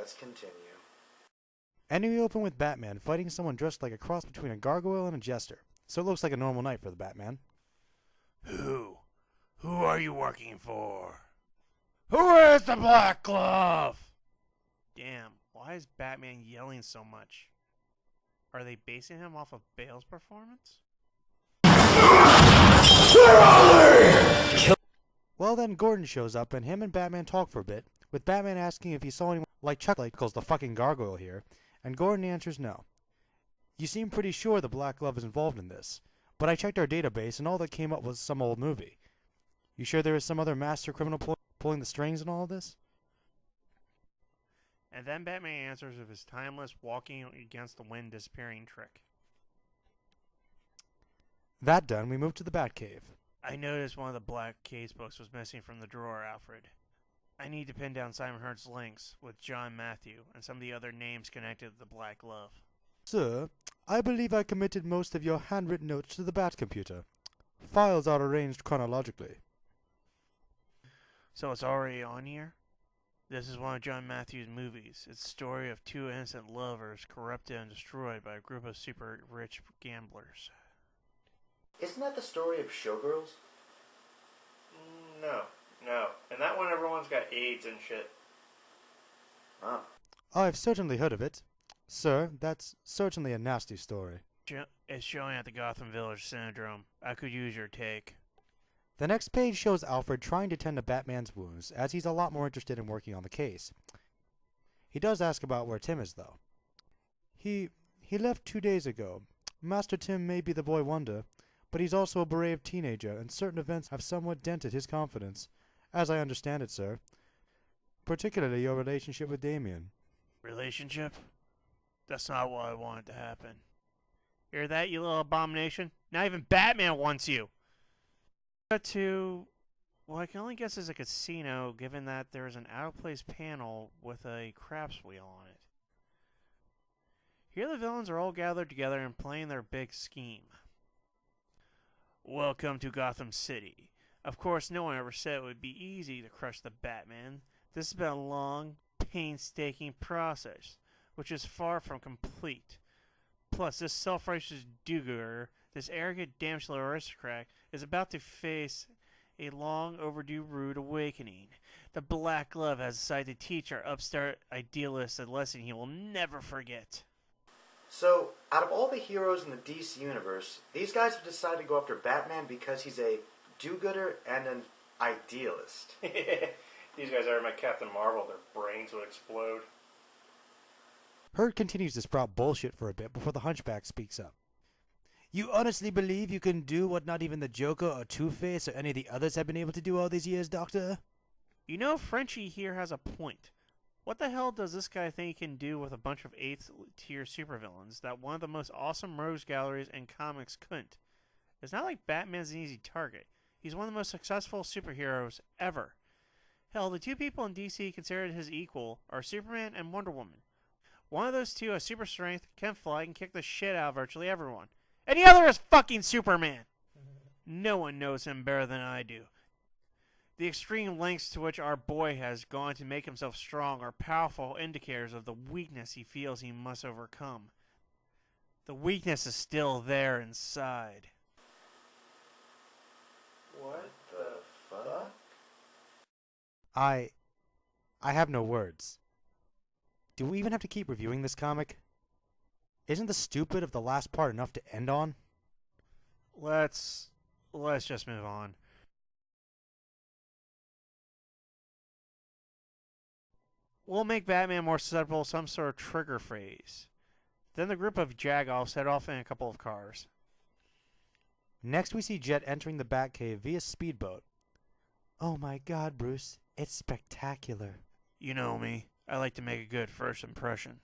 Let's continue. And we open with Batman fighting someone dressed like a cross between a gargoyle and a jester, so it looks like a normal night for the Batman. Who? Who are you working for? Who is the Black Glove? Damn, why is Batman yelling so much? Are they basing him off of Bale's performance? Well, then Gordon shows up and him and Batman talk for a bit, with Batman asking if he saw anyone like Chuck, like calls the fucking gargoyle here, and Gordon answers no. You seem pretty sure the Black Glove is involved in this, but I checked our database and all that came up was some old movie. You sure there is some other master criminal pulling the strings in all of this? And then Batman answers with his timeless walking against the wind disappearing trick. That done, we move to the Batcave. I noticed one of the Black Case books was missing from the drawer, Alfred. I need to pin down Simon Hurt's links with John Matthew and some of the other names connected to the Black Glove. Sir, I believe I committed most of your handwritten notes to the Bat computer. Files are arranged chronologically. So it's already on here? This is one of John Matthews' movies. It's the story of two innocent lovers corrupted and destroyed by a group of super rich gamblers. Isn't that the story of Showgirls? No. And that one everyone's got AIDS and shit. Oh. I've certainly heard of it. Sir, that's certainly a nasty story. It's showing at the Gotham Village Syndrome. I could use your take. The next page shows Alfred trying to tend to Batman's wounds, as he's a lot more interested in working on the case. He does ask about where Tim is, though. He left 2 days ago. Master Tim may be the boy wonder, but he's also a brave teenager, and certain events have somewhat dented his confidence, as I understand it, sir. Particularly your relationship with Damien. Relationship? That's not what I wanted to happen. Hear that, you little abomination? Not even Batman wants you! Well, I can only guess it's a casino, given that there's an out-of-place panel with a craps wheel on it. Here the villains are all gathered together and playing their big scheme. Welcome to Gotham City. Of course, no one ever said it would be easy to crush the Batman. This has been a long, painstaking process, which is far from complete. Plus, this self-righteous do-gooder, this arrogant damsel aristocrat, is about to face a long overdue rude awakening. The Black Glove has decided to teach our upstart idealist a lesson he will never forget. So, out of all the heroes in the DC universe, these guys have decided to go after Batman because he's a do-gooder and an idealist. These guys are my Captain Marvel. Their brains would explode. Hurt continues to sprout bullshit for a bit before the Hunchback speaks up. You honestly believe you can do what not even the Joker or Two-Face or any of the others have been able to do all these years, Doctor? You know, Frenchie here has a point. What the hell does this guy think he can do with a bunch of 8th-tier supervillains that one of the most awesome rogues galleries in comics couldn't? It's not like Batman's an easy target. He's one of the most successful superheroes ever. Hell, the two people in DC considered his equal are Superman and Wonder Woman. One of those two has super strength, can fly, and kick the shit out of virtually everyone. And the other is fucking Superman! No one knows him better than I do. The extreme lengths to which our boy has gone to make himself strong are powerful indicators of the weakness he feels he must overcome. The weakness is still there inside. What the fuck? I have no words. Do we even have to keep reviewing this comic? Isn't the stupid of the last part enough to end on? Let's just move on. We'll make Batman more susceptible to some sort of trigger phrase. Then the group of jag-offs head off in a couple of cars. Next we see Jet entering the Batcave via speedboat. Oh my god, Bruce. It's spectacular. You know me. I like to make a good first impression.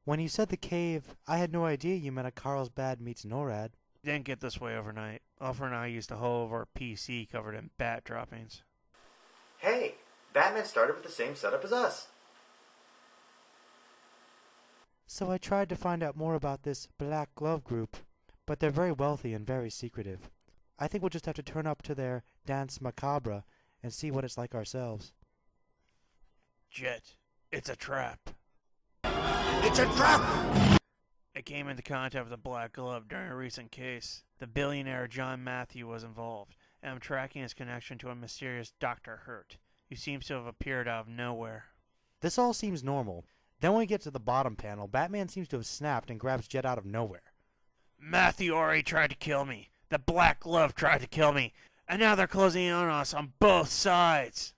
When you said the cave, I had no idea you meant a Carlsbad meets NORAD. Didn't get this way overnight. Alfred and I used a whole of our PC covered in bat droppings. Hey, Batman started with the same setup as us. So I tried to find out more about this Black Glove group, but they're very wealthy and very secretive. I think we'll just have to turn up to their dance macabre and see what it's like ourselves. Jet, It's a trap. It's a trap! I came into contact with the Black Glove during a recent case. The billionaire John Matthew was involved, and I'm tracking his connection to a mysterious Dr. Hurt, who seems to have appeared out of nowhere. This all seems normal. Then when we get to the bottom panel, Batman seems to have snapped and grabs Jet out of nowhere. Matthew already tried to kill me. The Black Glove tried to kill me. And now they're closing in on us on both sides.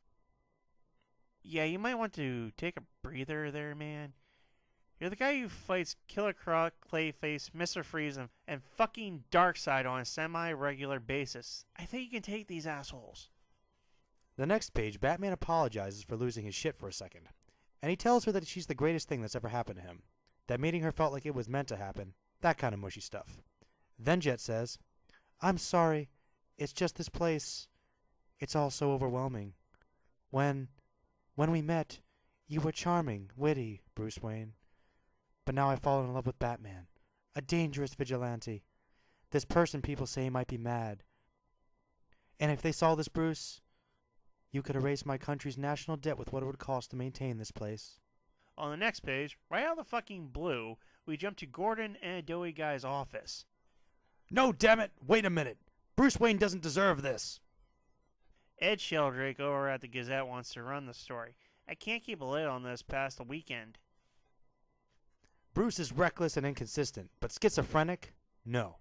Yeah, you might want to take a breather there, man. You're the guy who fights Killer Croc, Clayface, Mr. Freeze, and fucking Darkseid on a semi-regular basis. I think you can take these assholes. The next page, Batman apologizes for losing his shit for a second. And he tells her that she's the greatest thing that's ever happened to him. That meeting her felt like it was meant to happen. That kind of mushy stuff. Then Jet says, "I'm sorry. It's just this place. It's all so overwhelming. When we met, you were charming, witty, Bruce Wayne. But now I've fallen in love with Batman. A dangerous vigilante. This person people say might be mad. And if they saw this, Bruce, you could erase my country's national debt with what it would cost to maintain this place." On the next page, right out of the fucking blue, we jump to Gordon and Adobe Guy's office. "No, damn it! Wait a minute! Bruce Wayne doesn't deserve this!" Ed Sheldrake over at the Gazette wants to run the story. I can't keep a lid on this past the weekend. Bruce is reckless and inconsistent, but schizophrenic? No.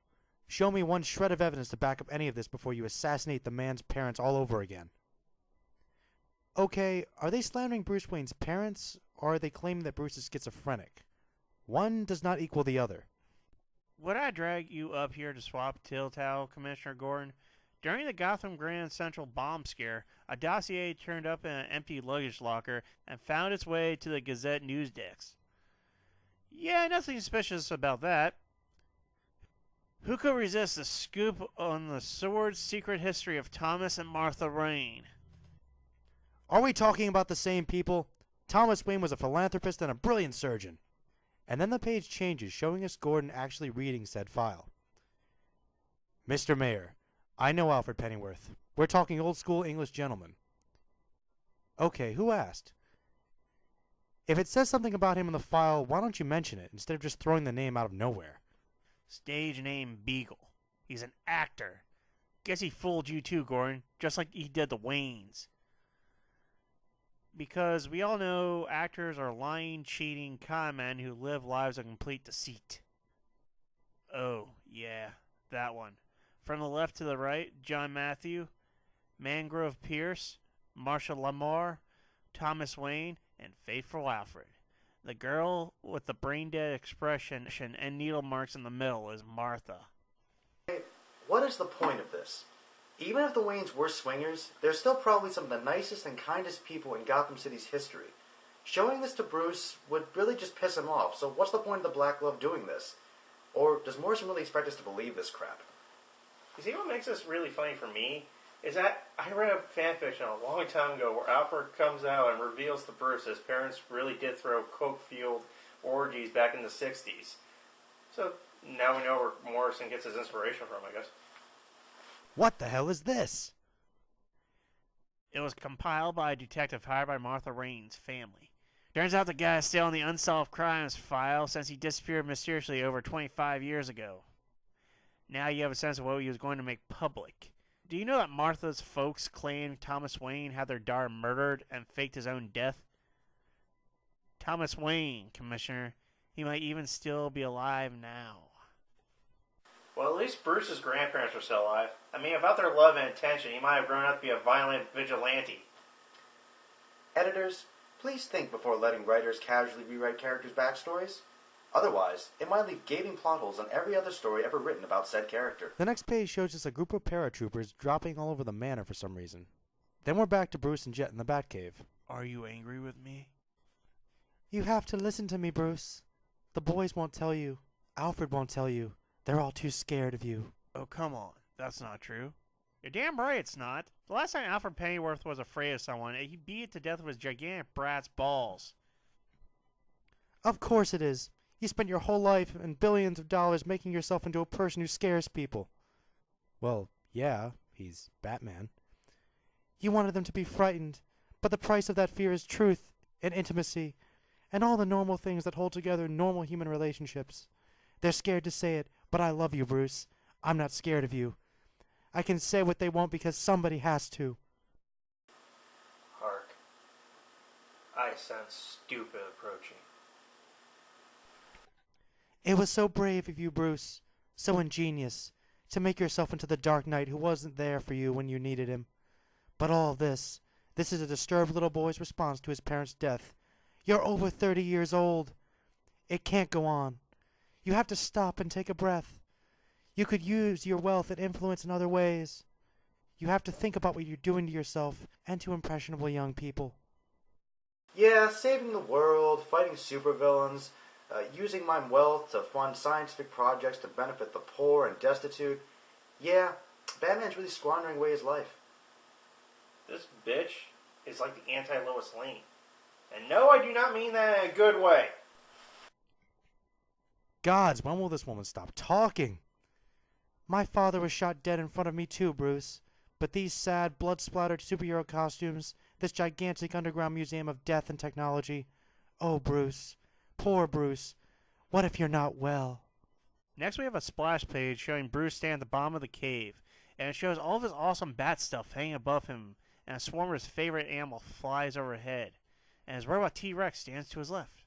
Show me one shred of evidence to back up any of this before you assassinate the man's parents all over again. Okay, are they slandering Bruce Wayne's parents, or are they claiming that Bruce is schizophrenic? One does not equal the other. Would I drag you up here to swap Tiltal, Commissioner Gordon? During the Gotham Grand Central bomb scare, a dossier turned up in an empty luggage locker and found its way to the Gazette news desk. Yeah, nothing suspicious about that. Who could resist the scoop on the sword's secret history of Thomas and Martha Wayne? Are we talking about the same people? Thomas Wayne was a philanthropist and a brilliant surgeon. And then the page changes, showing us Gordon actually reading said file. "Mr. Mayor, I know Alfred Pennyworth. We're talking old-school English gentlemen." Okay, who asked? If it says something about him in the file, why don't you mention it, instead of just throwing the name out of nowhere? Stage name Beagle. He's an actor. Guess he fooled you too, Gordon, just like he did the Waynes. Because we all know actors are lying, cheating con men who live lives of complete deceit. Oh, yeah, that one. From the left to the right, John Matthew, Mangrove Pierce, Marcia Lamar, Thomas Wayne, and Faithful Alfred. The girl with the brain-dead expression and needle marks in the middle is Martha. What is the point of this? Even if the Waynes were swingers, they're still probably some of the nicest and kindest people in Gotham City's history. Showing this to Bruce would really just piss him off, so what's the point of the Black Glove doing this? Or does Morrison really expect us to believe this crap? You see what makes this really funny for me? Is that I read a fanfiction a long time ago where Alfred comes out and reveals to Bruce his parents really did throw coke-fueled orgies back in the 60s. So now we know where Morrison gets his inspiration from, I guess. What the hell is this? It was compiled by a detective hired by Martha Wayne's family. Turns out the guy is still in the unsolved crimes file since he disappeared mysteriously over 25 years ago. Now you have a sense of what he was going to make public. Do you know that Martha's folks claim Thomas Wayne had their daughter murdered and faked his own death? Thomas Wayne, Commissioner. He might even still be alive now. Well, at least Bruce's grandparents are still alive. I mean, without their love and attention, he might have grown up to be a violent vigilante. Editors, please think before letting writers casually rewrite characters' backstories. Otherwise, it might leave gaping plot holes on every other story ever written about said character. The next page shows us a group of paratroopers dropping all over the manor for some reason. Then we're back to Bruce and Jet in the Batcave. Are you angry with me? You have to listen to me, Bruce. The boys won't tell you. Alfred won't tell you. They're all too scared of you. Oh, come on. That's not true. You're damn right it's not. The last time Alfred Pennyworth was afraid of someone, he beat it to death with his gigantic brat's balls. Of course it is. You spent your whole life and billions of dollars making yourself into a person who scares people. Well, yeah, he's Batman. You wanted them to be frightened, but the price of that fear is truth and intimacy and all the normal things that hold together normal human relationships. They're scared to say it, but I love you, Bruce. I'm not scared of you. I can say what they won't because somebody has to. Hark. I sense stupid approaching. It was so brave of you, Bruce. So ingenious. To make yourself into the Dark Knight who wasn't there for you when you needed him. But all of this is a disturbed little boy's response to his parents' death. You're over 30 years old. It can't go on. You have to stop and take a breath. You could use your wealth and influence in other ways. You have to think about what you're doing to yourself and to impressionable young people. Yeah, saving the world, fighting supervillains, using my wealth to fund scientific projects to benefit the poor and destitute. Yeah, Batman's really squandering away his life. This bitch is like the anti-Lois Lane. And no, I do not mean that in a good way. Gods, when will this woman stop talking? My father was shot dead in front of me too, Bruce. But these sad, blood-splattered superhero costumes, this gigantic underground museum of death and technology. Oh, Bruce. Poor Bruce. What if you're not well? Next we have a splash page showing Bruce standing at the bottom of the cave, and it shows all of his awesome bat stuff hanging above him, and a swarm of his favorite animal flies overhead, and his robot T-Rex stands to his left.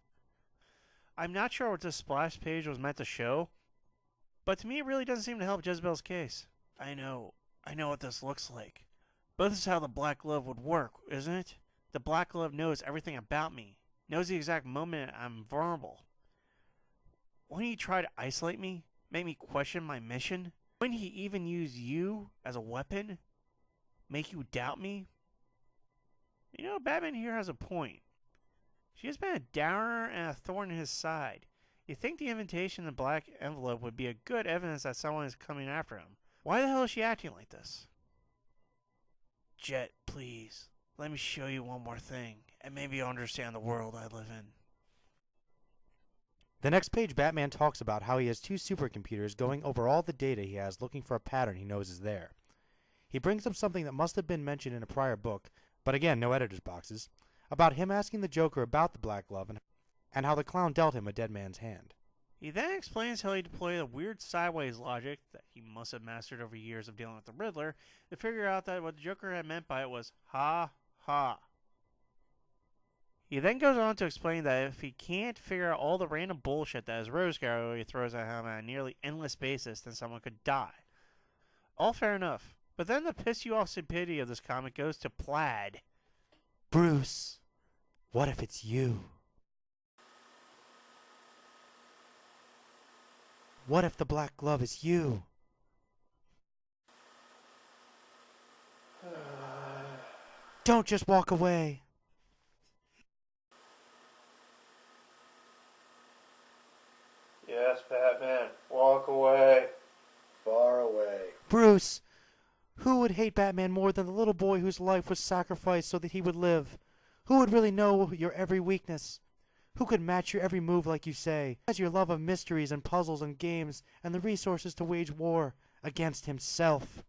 I'm not sure what this splash page was meant to show, but to me it really doesn't seem to help Jezebel's case. I know what this looks like. But this is how the Black Glove would work, isn't it? The Black Glove knows everything about me, knows the exact moment I'm vulnerable. Wouldn't he try to isolate me, make me question my mission? Wouldn't he even use you as a weapon? Make you doubt me? You know, Batman here has a point. She has been a downer and a thorn in his side. You'd think the invitation in the black envelope would be a good evidence that someone is coming after him. Why the hell is she acting like this? Jet, please. Let me show you one more thing, and maybe you'll understand the world I live in. The next page, Batman talks about how he has two supercomputers going over all the data he has looking for a pattern he knows is there. He brings up something that must have been mentioned in a prior book, but again, no editor's boxes, about him asking the Joker about the Black Glove and how the clown dealt him a dead man's hand. He then explains how he deployed a weird sideways logic that he must have mastered over years of dealing with the Riddler to figure out that what the Joker had meant by it was ha ha. He then goes on to explain that if he can't figure out all the random bullshit that his Rose Gallery throws at him on a nearly endless basis, then someone could die. All fair enough. But then the piss you off stupidity of this comic goes to Plaid. Bruce, what if it's you? What if the Black Glove is you? Don't just walk away. Yes, Batman. Walk away. Far away. Bruce, who would hate Batman more than the little boy whose life was sacrificed so that he would live? Who would really know your every weakness? Who could match your every move like you say? Who has your love of mysteries and puzzles and games and the resources to wage war against himself?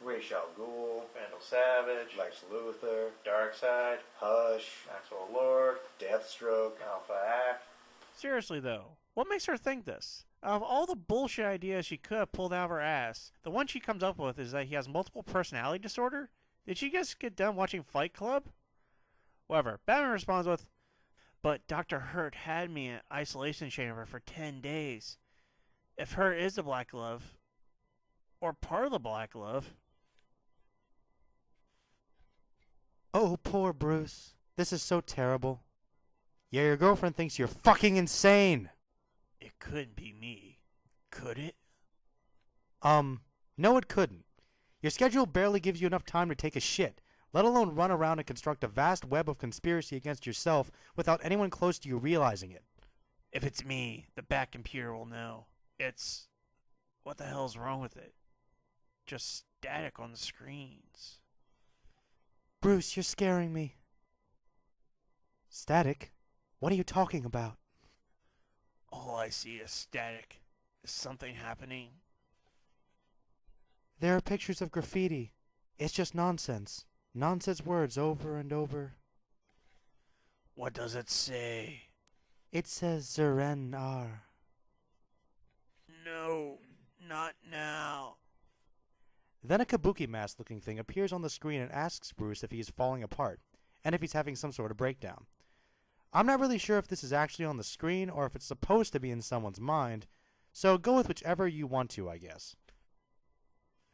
Ra's al Ghul, Vandal Savage. Lex Luthor, Darkseid. Hush, Maxwell Lord. Deathstroke. Alpha Act. Seriously though, what makes her think this? Out of all the bullshit ideas she could have pulled out of her ass, the one she comes up with is that he has multiple personality disorder? Did she just get done watching Fight Club? Whatever. Batman responds with, but Dr. Hurt had me in an isolation chamber for 10 days. If Hurt is the Black Glove, or part of the Black Glove... Oh, poor Bruce. This is so terrible. Yeah, your girlfriend thinks you're fucking insane. It couldn't be me, could it? No it couldn't. Your schedule barely gives you enough time to take a shit, let alone run around and construct a vast web of conspiracy against yourself without anyone close to you realizing it. If it's me, the Bat computer will know. It's... what the hell's wrong with it? Just static on the screens. Bruce, you're scaring me. Static? What are you talking about? All I see is static. Is something happening? There are pictures of graffiti. It's just nonsense. Nonsense words over and over. What does it say? It says Zeren R. No, not now. Then a kabuki mask looking thing appears on the screen and asks Bruce if he is falling apart, and if he's having some sort of breakdown. I'm not really sure if this is actually on the screen or if it's supposed to be in someone's mind, so go with whichever you want to, I guess.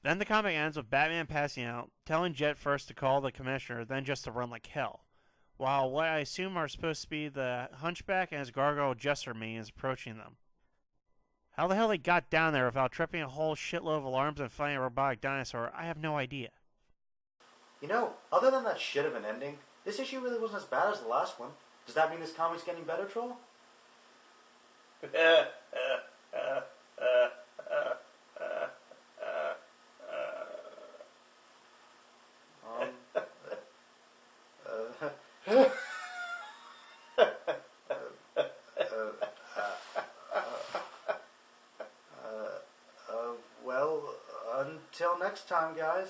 Then the comic ends with Batman passing out, telling Jet first to call the commissioner, then just to run like hell, while what I assume are supposed to be the Hunchback and his gargoyle jester minions approaching them. How the hell they got down there without tripping a whole shitload of alarms and fighting a robotic dinosaur, I have no idea. You know, other than that shit of an ending, this issue really wasn't as bad as the last one. Does that mean this comic's getting better, Troll? Well, until next time, guys.